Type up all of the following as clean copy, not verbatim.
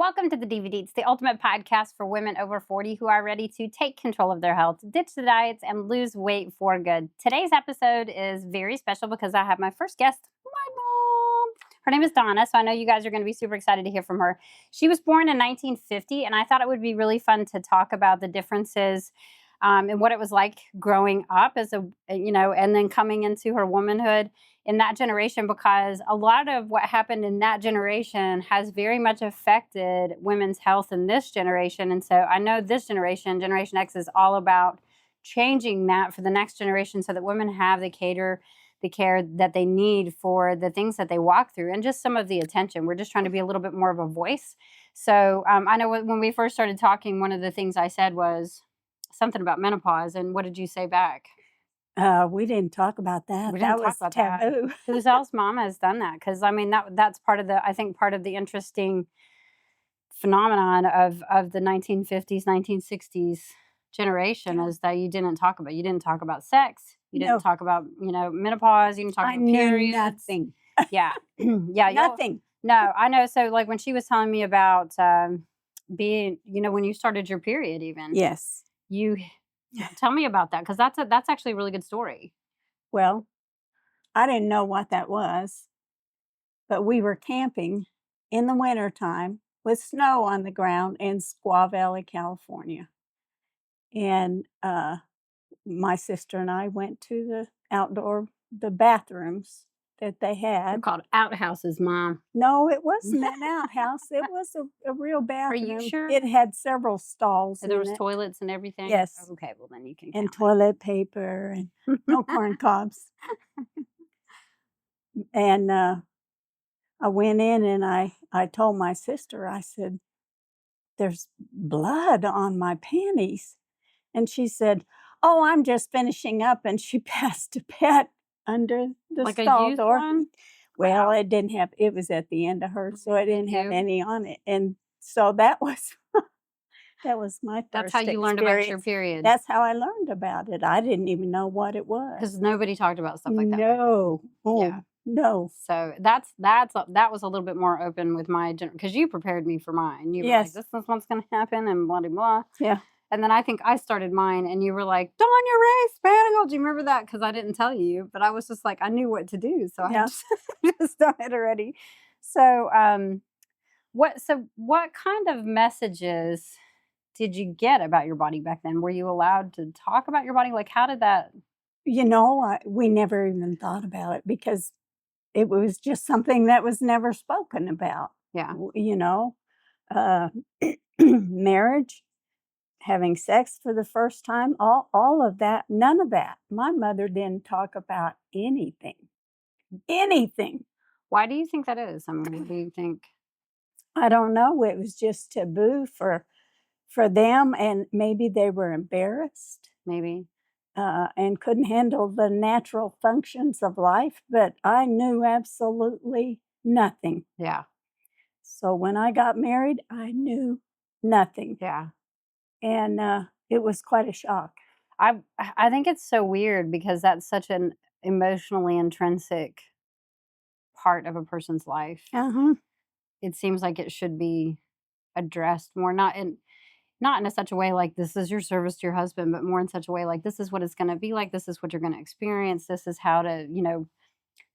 Welcome to the DVD. It's the ultimate podcast for women over 40 who are ready to take control of their health, ditch the diets, and lose weight for good. Today's episode is very special because I have my first guest, my mom. Her name is Danya, so I know you guys are going to be super excited to hear from her. She was born in 1950, and I thought it would be really fun to talk about the differences and what it was like growing up as and then coming into her womanhood in that generation, because a lot of what happened in that generation has very much affected women's health in this generation. And so I know this generation, Generation X, is all about changing that for the next generation so that women have the care that they need for the things that they walk through and just some of the attention. We're just trying to be a little bit more of a voice. So I know when we first started talking, one of the things I said was something about menopause. And what did you say back? We didn't talk about that. We That didn't was talk about that. taboo. Whose else mama has done that? Because I mean that's part of the interesting phenomenon of the 1950s, 1960s generation is that you didn't talk about sex. You didn't No, talk about, menopause. You didn't talk I about knew periods. nothing. Yeah. Yeah. Nothing. No, I know. So like when she was telling me about being, when you started your period even, Yes. you tell me about that, because that's actually a really good story. Well, I didn't know what that was, but we were camping in the wintertime with snow on the ground in Squaw Valley, California. And my sister and I went to the bathrooms that they They're had. called outhouses, Mom. No, it wasn't an outhouse. It was a real Are bathroom. you sure? It had several stalls There in was it. toilets and everything? Yes. Okay, well then you can And count toilet paper and no corn cobs. And I went in and I told my sister, I said, "There's blood on my panties." And she said, "Oh, I'm just finishing up." And she passed a pet under the like a stall youth door. one? Well, Wow. it was at the end of hers, so Really I didn't have cute. any on it. And so that was that was my That's how first you learned about your experience. period, That's how I learned about it. I didn't even know what it was. because nobody talked about stuff like that back then. No. Yeah. Oh, no. So that was a little bit more open with my because you prepared me for mine. You were like, Yes. "This is what's going to happen," and blah blah blah. Yeah. And then I think I started mine, and you were like, "Danya Ray Spaniel." Do you remember that? Because I didn't tell you, but I was just like, I knew what to do, so I Yeah. just done it already. So, what kind of messages did you get about your body back then? Were you allowed to talk about your body? Like, how did that? We never even thought about it because it was just something that was never spoken about. Yeah, Uh, marriage, having sex for the first time, all of that, none of that. My mother didn't talk about anything. Anything. why do you think that is? I mean, what do you think? I don't know. It was just taboo for them, and maybe they were embarrassed. Maybe. And couldn't handle the natural functions of life, but I knew absolutely nothing. Yeah, So when I got married, I knew nothing, yeah. and it was quite a shock. I think it's so weird because that's such an emotionally intrinsic part of a person's life. Uh-huh. It seems like it should be addressed more, not in such a way like this is your service to your husband, but more in such a way like this is what it's going to be like. This is what you're going to experience. This is how to,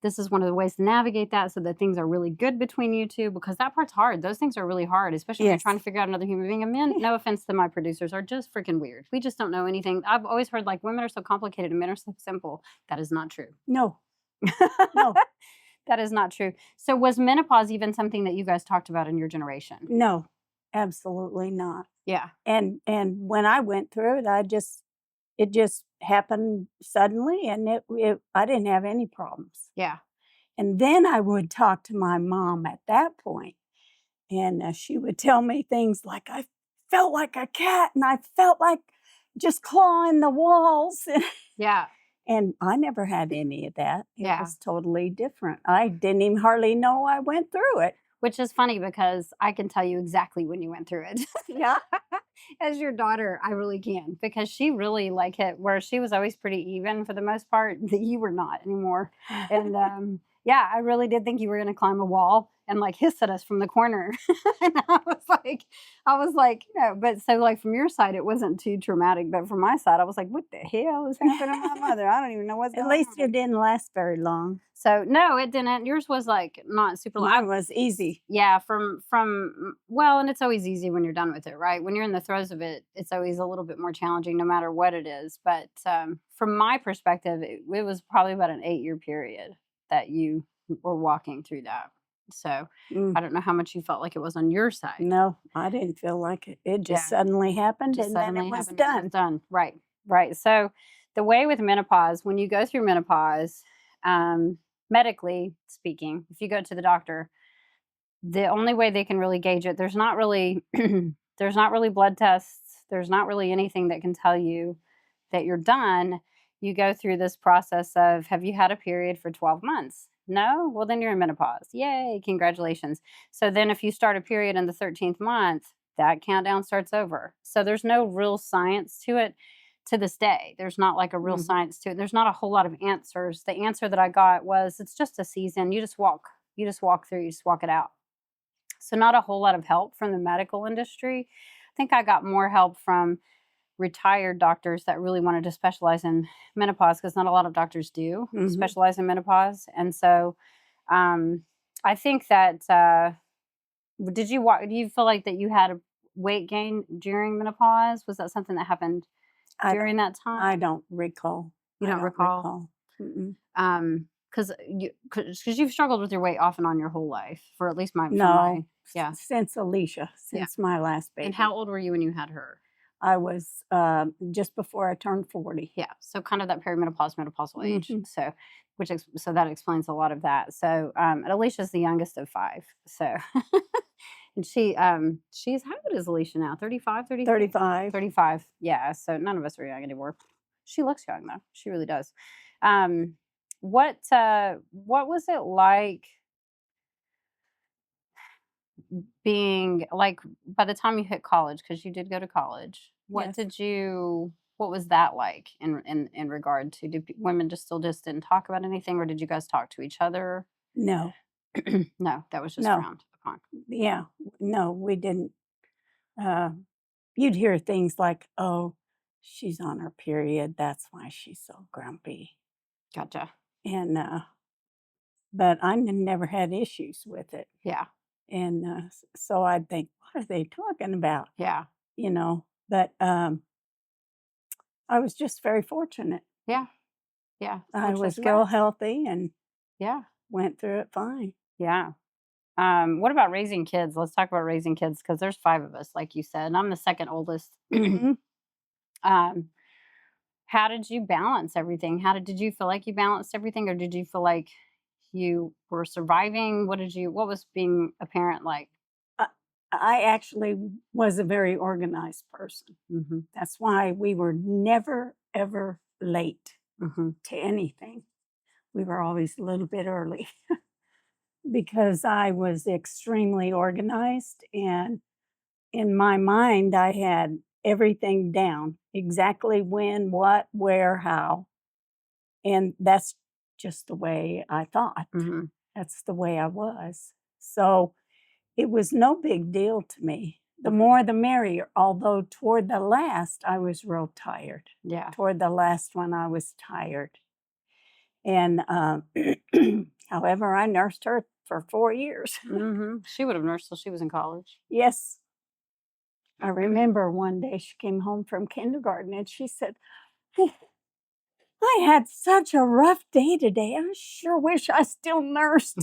this is one of the ways to navigate that so that things are really good between you two, because that part's hard. Those things are really hard, especially when you're Yes. trying to figure out another human being. And men, no offense to my producers, are just freaking weird. We just don't know anything. I've always heard like women are so complicated and men are so simple. That is not true. No, no, That is not true. So was menopause even something that you guys talked about in your generation? no, absolutely not. Yeah. And when I went through it, it just happened suddenly, and I didn't have any problems. Yeah. And then I would talk to my mom at that point, and she would tell me things like, "I felt like a cat, and I felt like just clawing the walls." Yeah. And I never had any of that. It Yeah. was totally different. I didn't even hardly know I went through it. Which is funny because I can tell you exactly when you went through it. Yeah. As your daughter, I really can, because she really like it where she was always pretty even for the most part. That you were not anymore. And Yeah, I really did think you were gonna climb a wall and, like, hiss at us from the corner. And I was like, "No," but so, like, from your side, it wasn't too traumatic, but from my side, I was like, "What the hell is happening to my mother? I don't even know what's At going least it on." didn't last very long. So, no, it didn't. Yours was, like, not super Mine was easy. yeah, well, and it's always easy when you're done with it, right? When you're in the throes of it, it's always a little bit more challenging no matter what it is, but, from my perspective, it was probably about an 8-year period that you were walking through that. So, Mm, I don't know how much you felt like it was on your side. no, I didn't feel like it. It just Yeah, suddenly happened just and then it suddenly was happened and it was done. done. Right, right. So, the way with menopause, when you go through menopause, medically speaking, if you go to the doctor, the only way they can really gauge it, there's not really there's not really blood tests, there's not really anything that can tell you that you're done. You go through this process of, have you had a period for 12 months? No? Well, then you're in menopause. Yay, congratulations. So then if you start a period in the 13th month, that countdown starts over. So there's no real science to it to this day. There's not like a real Mhm. science to it. There's not a whole lot of answers. The answer that I got was, it's just a season. You just walk. You just walk through, you just walk it out. So not a whole lot of help from the medical industry. I think I got more help from retired doctors that really wanted to specialize in menopause, because not a lot of doctors do Mhm. specialize in menopause. And so um, I think that do you feel like that you had a weight gain during menopause? Was that something that happened I during don't that time? I don't recall. You I don't don't recall? recall. Mm-mm. Because you've struggled with your weight off and on your whole life, for at least my from No, my yeah, since Alicia, yeah. since my last And baby. how old were you when you had her? I was, just before I turned 40. Yeah, so kind of that perimenopause, menopausal age. Mhm. So, so that explains a lot of that. So, and Alicia's the youngest of 5. So, and she's how old is Alicia now? 35, 36, 35. 35. Yeah. So none of us are young anymore. She looks young though. She really does. Um, what was it like being like by the time you hit college, because you did go to college, Yes. what was that like in regard to, women just didn't talk about anything, or did you guys talk to each other? No. No, that was just No. frowned upon. Yeah. No, we didn't. Uh, you'd hear things like, "Oh, she's on her period. That's why she's so grumpy." Gotcha. And, but I never had issues with it. Yeah. And, so I'd think, "What are they talking about?" Yeah. You know? But, I was just very fortunate. Yeah. Yeah. I Which was is good. real healthy and Yeah. went through it fine. Yeah. What about raising kids? Let's talk about raising kids, because there's 5 of us, like you said, and I'm the second oldest. Mhm. um, How did you balance everything? Did you feel like you balanced everything, or did you feel like you were surviving? What was being a parent like? I I actually was a very organized person. Mhm. That's why we were never, ever late Mhm. to anything. We were always a little bit early because I was extremely organized, and in my mind, I had everything down, exactly when, what, where, how, and that's just the way I thought. Mhm. That's the way I was. So, it was no big deal to me. The Mhm. more the merrier, although toward the last, I was real tired. Yeah. Toward the last one, I was tired. And, however, I nursed her for 4 years. Mhm. She would have nursed till she was in college. Yes. I remember one day she came home from kindergarten and she said, "Oh, I had such a rough day today. I sure wish I still nursed."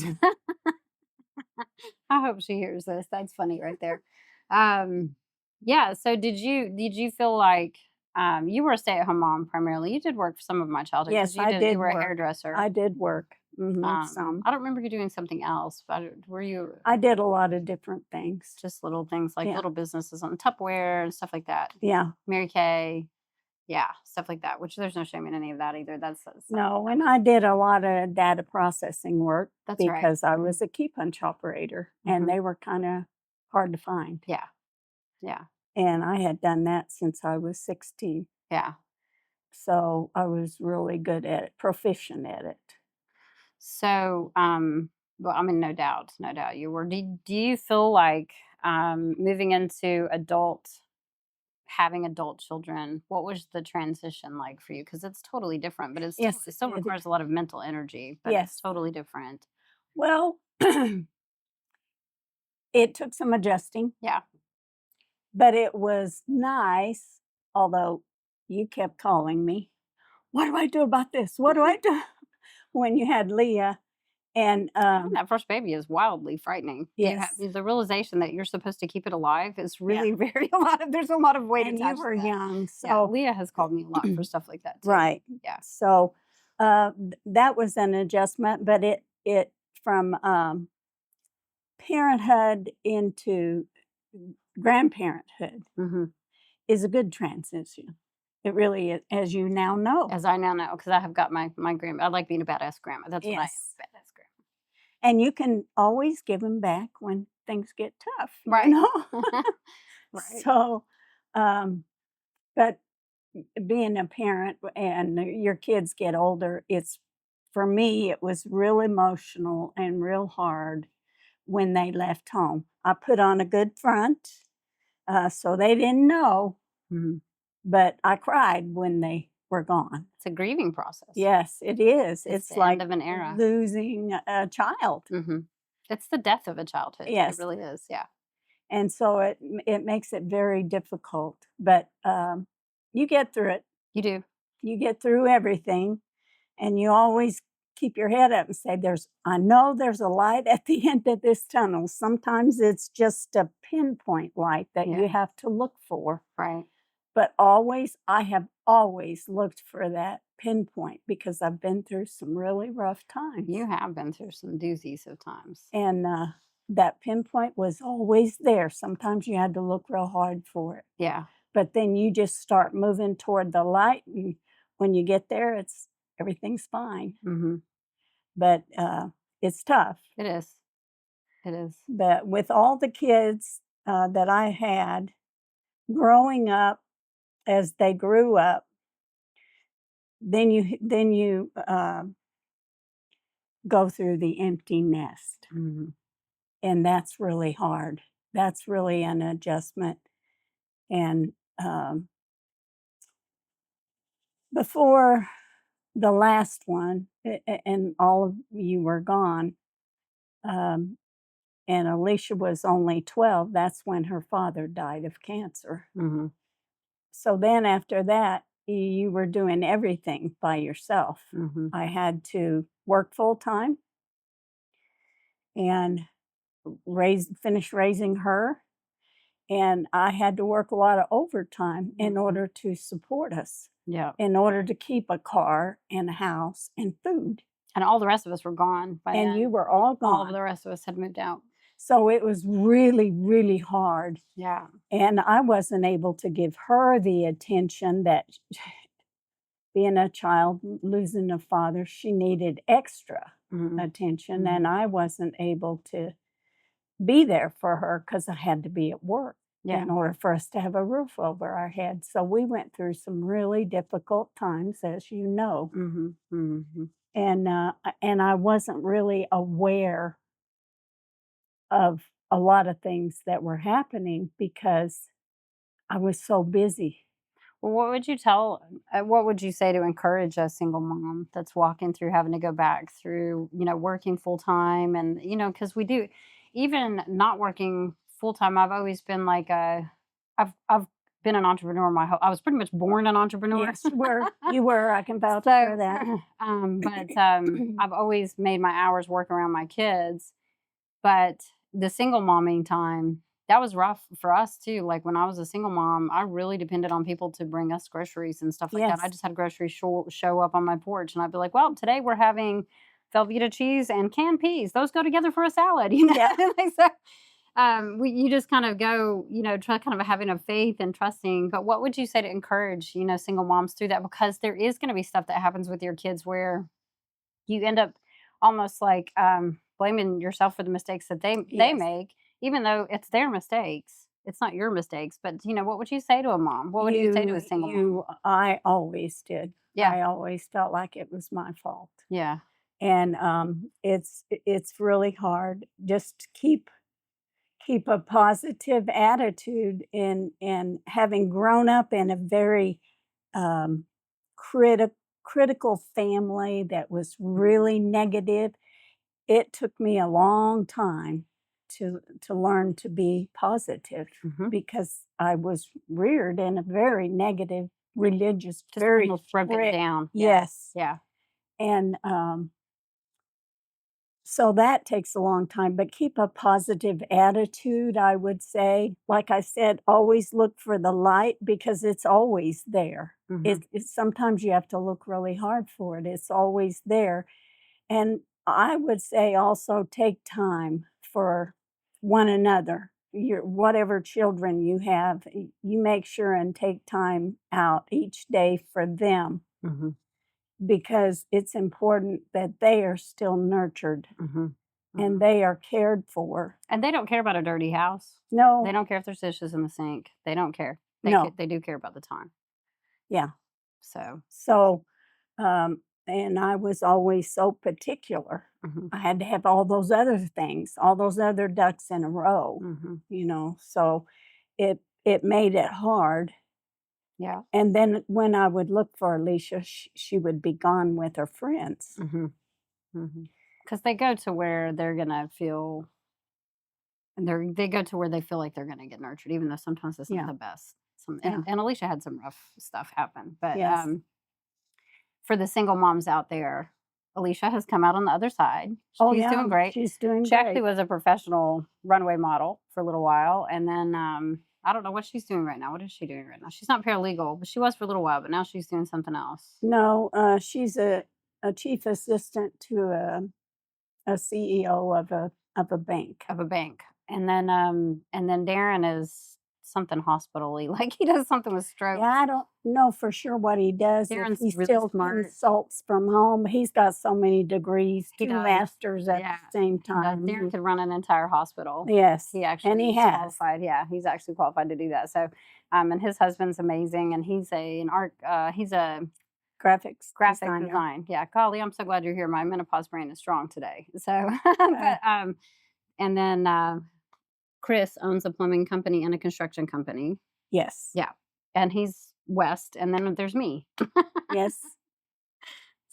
I hope she hears this. That's funny right there. Um, yeah. So did you feel like you were a stay at home mom primarily? You did work for some of my childhood, because Yes, I you did were a work. hairdresser. I did work. Mhm, some. I don't remember you doing something else, but were you I did a lot of different things. just little things like Yeah. little businesses on Tupperware and stuff like that? Yeah. Mary Kay, yeah, stuff like that. Which there's no shame in any of that either. No, and I did a lot of data processing work that's right. because I Mhm. was a key punch operator, and Mhm. they were kinda hard to find. Yeah, yeah, And I had done that since I was 16. yeah. So I was really good at it, proficient at it. So, well, I mean, no doubt, no doubt you were. Do you feel like moving into having adult children, what was the transition like for you? Because it's totally different, but Yes, it still requires a lot of mental energy, but it's yes. totally different. Well, it took some adjusting, Yeah. but it was nice, although you kept calling me. What do I do about this? What do I do? When you had Leah and, Having that first baby is wildly frightening. You have yes, the realization that you're supposed to keep it alive is yeah, really very a lot of there's a lot of weight and you attached were to that. young, Yeah, so Leah has called me a lot for stuff like that too. right. Yeah. So, that was an adjustment, but it from, parenthood into grandparenthood Mhm. is a good transition. It really is, as you now know. As I now know, because I have got my grandma. I like being a badass grandma. That's what I am, Yes. badass grandma. And you can always give them back when things get tough, you Right. know? Right. So, um, but being a parent and your kids get older, it's for me, it was real emotional and real hard when they left home. I put on a good front, so they didn't know, Mhm. but I cried when they were gone. It's a grieving process. Yes, it is. It's It's the end like of an era. losing a child. Mhm. It's the death of a childhood. It Yes. really is. Yeah. And so it makes it very difficult, but, you get through it. You do. You get through everything, and you always keep your head up and say, I know there's a light at the end of this tunnel." Sometimes it's just a pinpoint light that Yeah. you have to look for, Right. but always I have always looked for that pinpoint because I've been through some really rough times. You have been through some doozies of times. And, that pinpoint was always there. Sometimes you had to look real hard for it. Yeah. But then you just start moving toward the light, and when you get there, everything's fine. Mhm. But, it's tough. It is. It is. But with all the kids, that I had growing up, as they grew up, then you go through the empty nest, Mhm. and that's really hard. That's really an adjustment, and, before the last one, and all of you were gone, um, and Alicia was only 12, that's when her father died of cancer. Mhm. So then after that, you were doing everything by yourself. Mhm. I had to work full time and finish raising her, and I had to work a lot of overtime in Mhm. order to support us, Yeah. in order to keep a car and a house and food, And all the rest of us were gone by and you then. were all All of gone. the rest of us had moved out. So it was really, really hard, Yeah. and I wasn't able to give her the attention that being a child, losing a father, she needed extra Mhm. attention, and Mhm. I wasn't able to be there for her because I had to be at work Yeah. in order for us to have a roof over our head. So we went through some really difficult times, as you know, Mhm. Mhm. and I wasn't really aware of a lot of things that were happening because I was so busy. Well, what would you say to encourage a single mom that's walking through having to go back through, working full time and, because we do, even not working full time, I've always been like I've been an entrepreneur I was pretty much born an entrepreneur. Yes, you were. You were. I can vouch So, for that. but I've always made my hours work around my kids. But the single momming time, that was rough for us too. Like when I was a single mom, I really depended on people to bring us groceries and stuff like that. I Yes. just had groceries show up on my porch, and I'd be like, "Well, today we're having Velveeta cheese and canned peas. Those go together for a salad," Yeah. Like, so, you just kind of go, try kind of having a faith and trusting. But what would you say to encourage, single moms through that? Because there is going to be stuff that happens with your kids where you end up almost like, blaming yourself for the mistakes that they Yes. make, even though it's their mistakes. It's not your mistakes, but, what would you say to a mom? What would you say to a single mom? I always did. Yeah, I always felt like it was my fault. yeah. and, it's really hard. Just keep a positive attitude in having grown up in a very, um, criti critical family that was really negative. It took me a long time to learn to be positive Mhm. because I was reared in a very negative, religious, Just very almost broken strict. down. Yeah. Yes, Yeah. and, so that takes a long time, but keep a positive attitude, I would say. Like I said, always look for the light because it's always there. Mhm. It's sometimes you have to look really hard for it. It's always there. And I would say also take time for one another. Your whatever children you have, you make sure and take time out each day for them Mhm. because it's important that they are still nurtured Mhm. and Mhm. they are cared for. And they don't care about a dirty house. They No, don't care if there's dishes in the sink. They don't care. no, They do care about the time. yeah. So, So, and I was always so particular. mhm. I had to have all those other things, all those other ducks in a row, Mhm. so it made it hard. Yeah. And then when I would look for Alicia, she would be gone with her friends. Mhm. Mhm. 'Cause they go to where they're gonna feel and they go to where they feel like they're gonna get nurtured, even though sometimes it's not Yeah, the best. Some yeah, and Alicia had some rough stuff happen, but, yes. for the single moms out there, Alicia has come out on the other side. Oh, She's yeah, doing great. she's doing She actually great. was a professional runway model for a little while, and then, I don't know what she's doing right now. What is she doing right now? She's not paralegal, but she was for a little while, but now she's doing something else No, she's a chief assistant to a CEO of a bank. of a bank. And then Darren is something hospital-y, like, he does something with Yeah, strokes. I don't know for sure what he does, if Darren's he really still smart. consults from home. He's got so many degrees, He 2 does. masters at the Yeah, same he does. time. Darren could run an entire hospital. Yes, He and actually he is has. qualified. Yeah, he's actually qualified to do that. So, and his husband's amazing, and he's an art. He's a Graphics graphic designer. design. Yeah, golly, I'm so glad you're here. My menopause brain is strong today. So, Uh, but and then Chris owns a plumbing company and a construction company. yes, Yeah, and he's West, and then there's me. yes.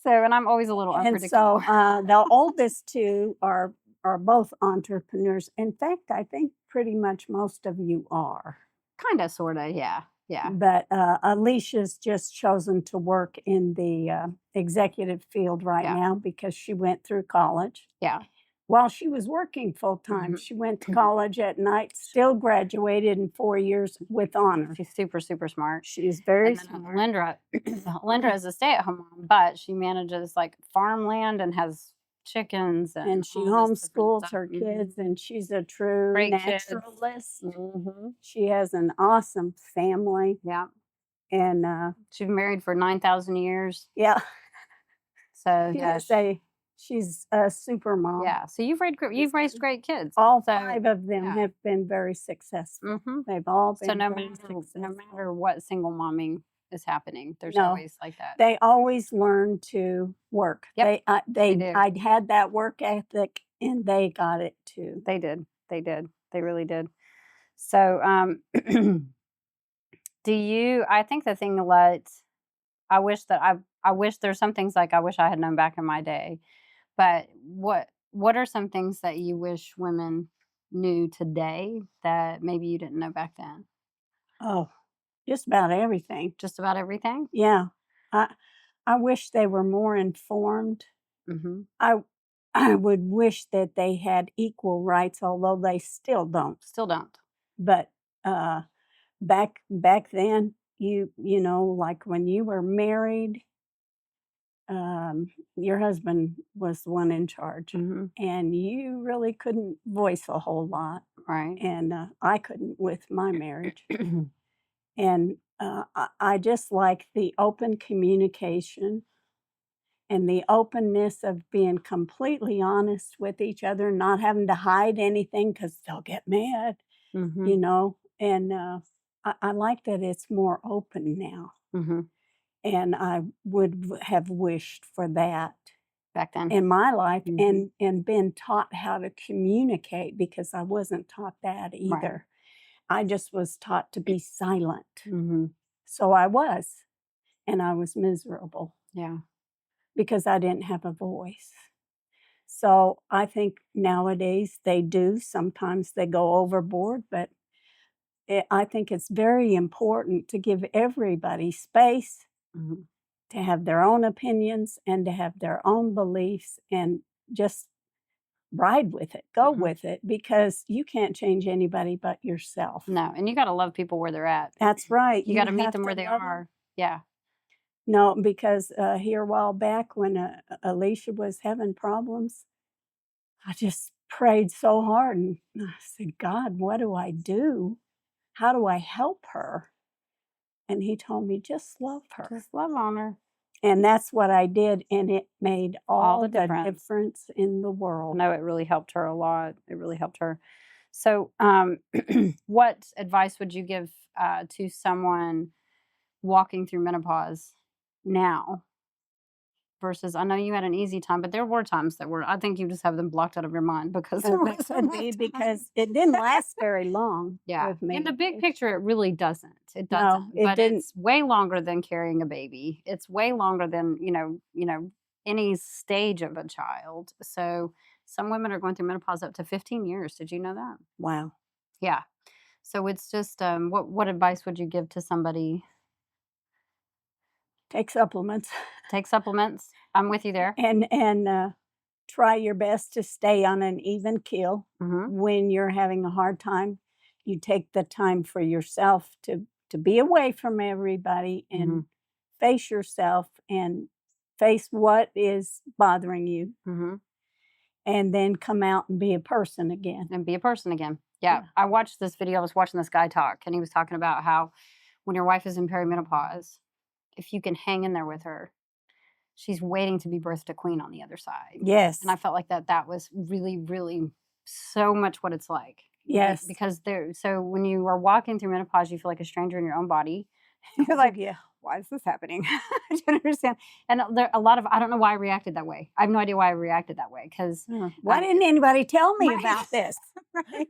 So, and I'm always a little And unpredictable. so, the oldest 2 are both entrepreneurs. In fact, I think pretty much most of you are. Kinda, sorta. Yeah, yeah, But, Alicia's just chosen to work in the, executive field right yeah, now because she went through college. yeah. While she was working full-time, Mhm. she went to college at night, still graduated in 4 years with honor. She's super, super smart. She's very And then, smart. Linda is a stay-at-home mom, but she manages, like, farmland and has chickens and And she all this different homeschools stuff. her Mhm. kids, and she's a true Great kids. naturalist. Mhm. She has an awesome family, Yeah. and, She's been married for 9,000 years. yeah, So, she yeah, is a she's a super mom. yeah. So you've raised great kids. All So, 5 of them yeah. have been very successful. Mhm. They've all So been very no successful. matter what single momming is happening, there's No, always like that. they always learn to work. Yep, they do. I had that work ethic, and they got it too. They did. They did. They really did. So, I think the thing that I wish there's some things like I wish I had known back in my day, but what are some things that you wish women knew today that maybe you didn't know back then? Oh, just about everything. Just about everything? Yeah. I I wish they were more informed. Mhm. I I would wish that they had equal rights, although they still don't. Still don't. But, uh, back then, like, when you were married, your husband was the one in charge, Mhm. and you really couldn't voice a whole lot, Right. and, I couldn't with my marriage. And, I just like the open communication and the openness of being completely honest with each other, not having to hide anything because 'cause they'll get mad, Mhm. and, I like that it's more open now, Mhm. and I would have wished for that. back then. in my life Mhm. and been taught how to communicate because I wasn't taught that Right. either. I just was taught to be silent. Mhm. So I was, and I was miserable Yeah. because I didn't have a voice. So I think nowadays they do. Sometimes they go overboard, but I think it's very important to give everybody space Mhm. to have their own opinions and to have their own beliefs and just ride with it, go Mhm. with it, because you can't change anybody but yourself. No, and you gotta love people where they're at. That's right. You You gotta meet have them to where they love 'em. are. Yeah. No, because here a while back when Alicia was having problems, I just prayed so hard and I said, God, what do I do? How do I help her? And he told me, just love her. Just love on her. And that's what I did, and it made All all the the difference. difference in the world. No, it really helped her a lot. It really helped her. So, what advice would you give to someone walking through menopause now versus I know you had an easy time, but there were times that were I think you just have them blocked out of your mind because there That was a could rough be time. because it didn't last very long Yeah. with In the me. big picture, it really doesn't. It doesn't. No, it But didn't. it's way longer than carrying a baby. It's way longer than, any stage of a child. So some women are going through menopause up to 15 years. Did you know that? Wow. Yeah. So it's just what advice would you give to somebody? Take supplements Take supplements. I'm with you there. and try your best to stay on an even keel. Mhm. When you're having a hard time, you take the time for yourself to be away from everybody and Mhm. face yourself and face what is bothering you, Mhm. and then come out and be a person again. And be a person again. Yeah. Yeah. I watched this video. I was watching this guy talk and he was talking about how when your wife is in perimenopause, if you can hang in there with her, she's waiting to be birthed a queen on the other side. And I Yes. felt like that was really, really so much what it's like. Yes. Because so when you are walking through menopause, you feel like a stranger in your own body. You're Oh, like, yeah. why is this happening? I don't understand. And there a lot of I don't know why I reacted that way. I have no idea why I reacted that way because Why didn't anybody tell me right. about this? Right.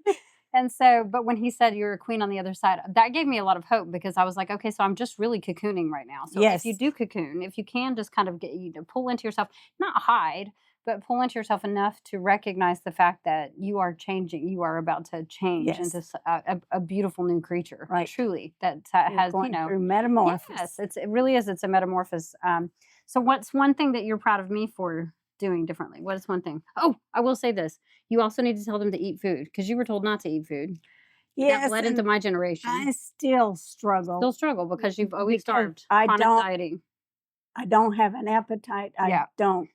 And so, but when he said you're a queen on the other side, that gave me a lot of hope because I was like, okay, so I'm just really cocooning right now. So if you Yes. do cocoon, if you can just kind of pull into yourself, not hide, but pull into yourself enough to recognize the fact that you are changing, you are about to change into Yes. a beautiful new creature, Right. truly, that You're has, going through yes, metamorphosis. it really is. It's a metamorphosis. So what's one thing that you're proud of me for doing differently? What is one thing? Oh, I will say this. You also need to tell them to eat food because you were told not to eat food. That Yes, bled into and my I generation. still Still struggle struggle because you've always because starved. Chronic dieting. I don't have an appetite. I Yeah. don't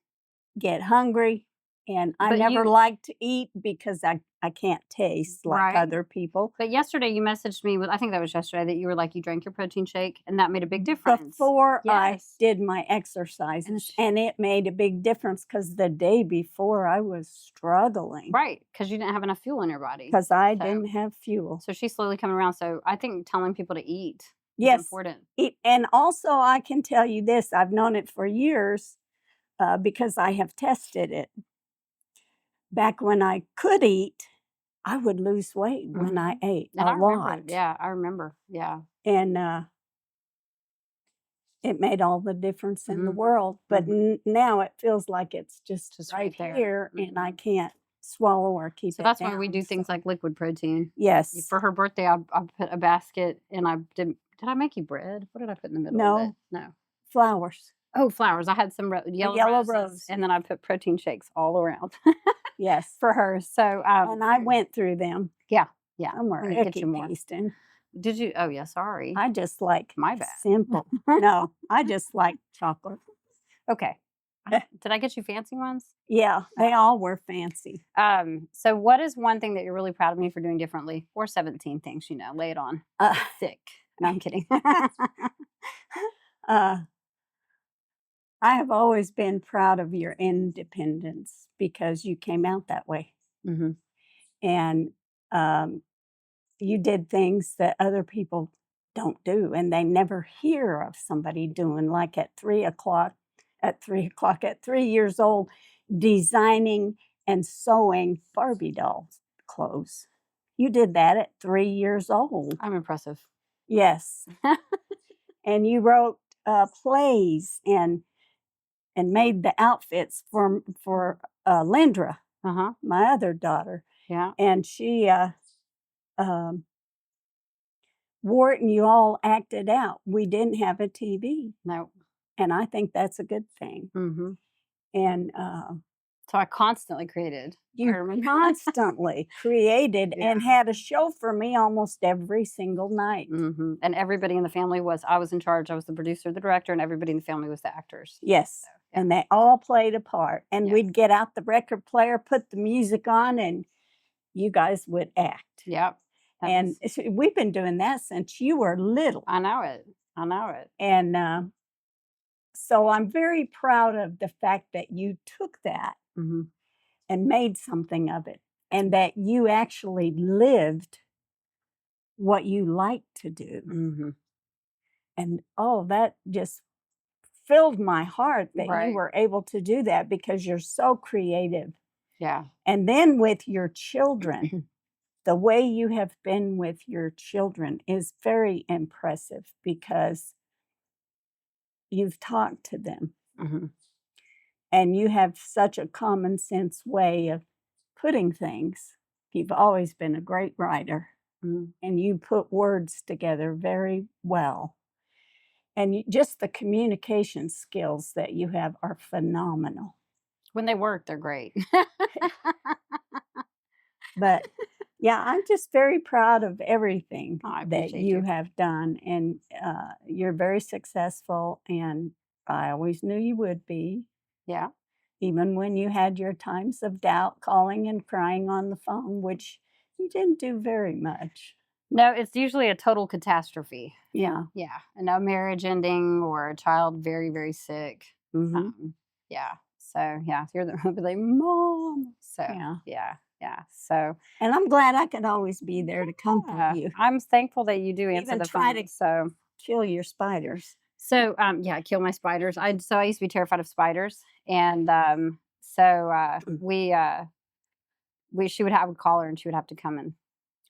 get hungry, and I But never you like to eat because I can't taste like right. other people. But yesterday you messaged me with I think that was yesterday that you were like, you drank your protein shake and that made a big difference. Before I Yes. did my And exercises, and it made a big difference because the day before I was struggling right, because you didn't have enough fuel in your body. because I So didn't have fuel. so she's slowly coming around. So I think telling people to eat is Yes, important. and also I can tell you this, I've known it for years, because I have tested it. Back when I could eat, I would lose weight when I Mhm. ate And a I remember, lot, yeah, I remember. Yeah. and it made all the difference in the Mhm. world, but Mhm. now it feels like it's just Just right right there. here, and I Mhm. can't swallow or keep So it that's why we down, do things so like liquid protein. yes. For her birthday, I put a basket and I did I make you bread? What did I put in the middle of it? No, No. flowers, Oh, flowers. I had some a yellow yellow roses rose, and then I put protein shakes all around yes, for her. So, and I went through them. yeah, yeah. Some were I need to get icky you more. tasting. Did you? Oh, yeah. Sorry. I just like My bad. simple. No, I just like chocolate. Okay. Did I get you fancy ones? Yeah, they No. all were fancy. So what is one thing that you're really proud of me for doing differently? Or 17 things, lay it on. Uh, Sick. No, I'm kidding. uh, I have always been proud of your independence because you came out that way, Mhm. and um, you did things that other people don't do, and they never hear of somebody doing. Like at 3 o'clock, at 3 o'clock at 3 years old, designing and sewing Barbie dolls clothes. You did that at 3 years old. I'm impressive. Yes. And you wrote plays and made the outfits for Lindra, my other daughter. Yeah. And she wore it, and you all acted out. We didn't have a TV, No. and I think that's a good thing. Mm-hmm. And So I constantly created. you constantly created and had a show for me almost every single night. Mm-hmm. And everybody in the family I was in charge. I was the producer, the director, and everybody in the family was the actors. Yes. So, and they all played a part. And we'd get out the record player, put the music on, and you guys would act. Yep. And we've been doing that since you were little. I know it. I know it. And so I'm very proud of the fact that you took that and made something of it, and that you actually lived what you like to do. And that just filled my heart that you were able to do that, because you're so creative. Yeah. And then with your children, the way you have been with your children is very impressive, because you've talked to them. And you have such a common sense way of putting things. You've always been a great writer, and you put words together very well. And just the communication skills that you have are phenomenal. When they work, they're great. But yeah, I'm just very proud of everything that you you. have done. And you're very successful, and I always knew you would be. Yeah. Even when you had your times of doubt, calling and crying on the phone, which you didn't do very much. No, it's usually a total catastrophe. Yeah. Yeah. A marriage ending or a child very, very sick. Yeah. So, yeah, you're the like, Mom. So, yeah. So, and I'm glad I could always be there to comfort you. I'm thankful that you do answer Even the try phone. to kill your spiders. So, I kill my spiders. I used to be terrified of spiders, and she would call her, and she would have to come in.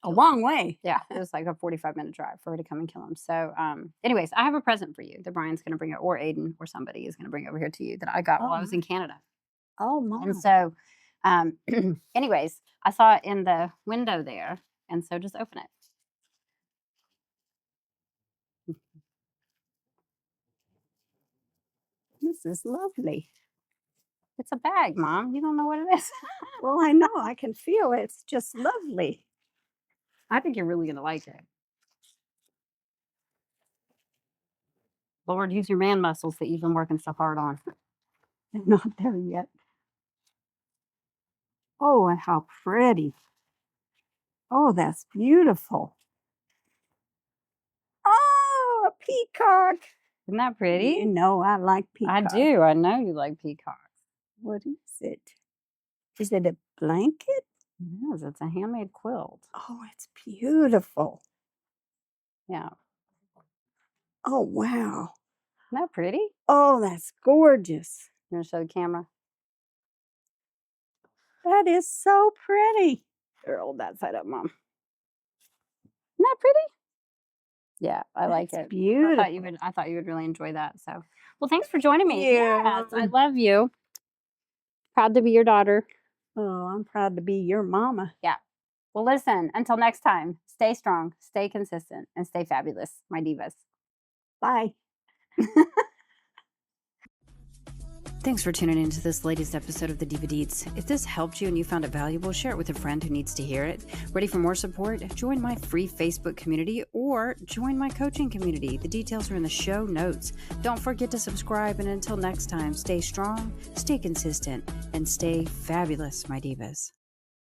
A long way. Yeah, it was like a 45-minute drive for her to come and kill him. So, anyways, I have a present for you that Brian's going to bring it, or Aiden, or somebody is going to bring over here to you, that I got while I was in Canada. Oh, my. And so, anyways, I saw it in the window there, and so just open it. This is lovely. It's a bag, Mom. You don't know what it is. Well, I know. I can feel it. It's just lovely. I think you're really going to like it. Lord, use your man muscles that you've been working so hard on. They're not there yet. Oh, and how pretty. Oh, that's beautiful. Oh, a peacock. Isn't that pretty? You know I like peacocks. I do. I know you like peacocks. What is it? Is it a blanket? It is. It's a handmade quilt. Oh, it's beautiful. Yeah. Oh, wow. Isn't that pretty? Oh, that's gorgeous. You want to show the camera? That is so pretty. Here, hold that side up, Mom. Isn't that pretty? Yeah, I like it. Beautiful. I thought you would really enjoy that. So, well, thanks for joining me. Yeah. Yes, I love you. Proud to be your daughter. Oh, I'm proud to be your mama. Yeah. Well, listen, until next time, stay strong, stay consistent, and stay fabulous, my divas. Bye. Thanks for tuning into this latest episode of the Diva Deets. If this helped you and you found it valuable, share it with a friend who needs to hear it. Ready for more support? Join my free Facebook community or join my coaching community. The details are in the show notes. Don't forget to subscribe, and until next time, stay strong, stay consistent, and stay fabulous, my divas.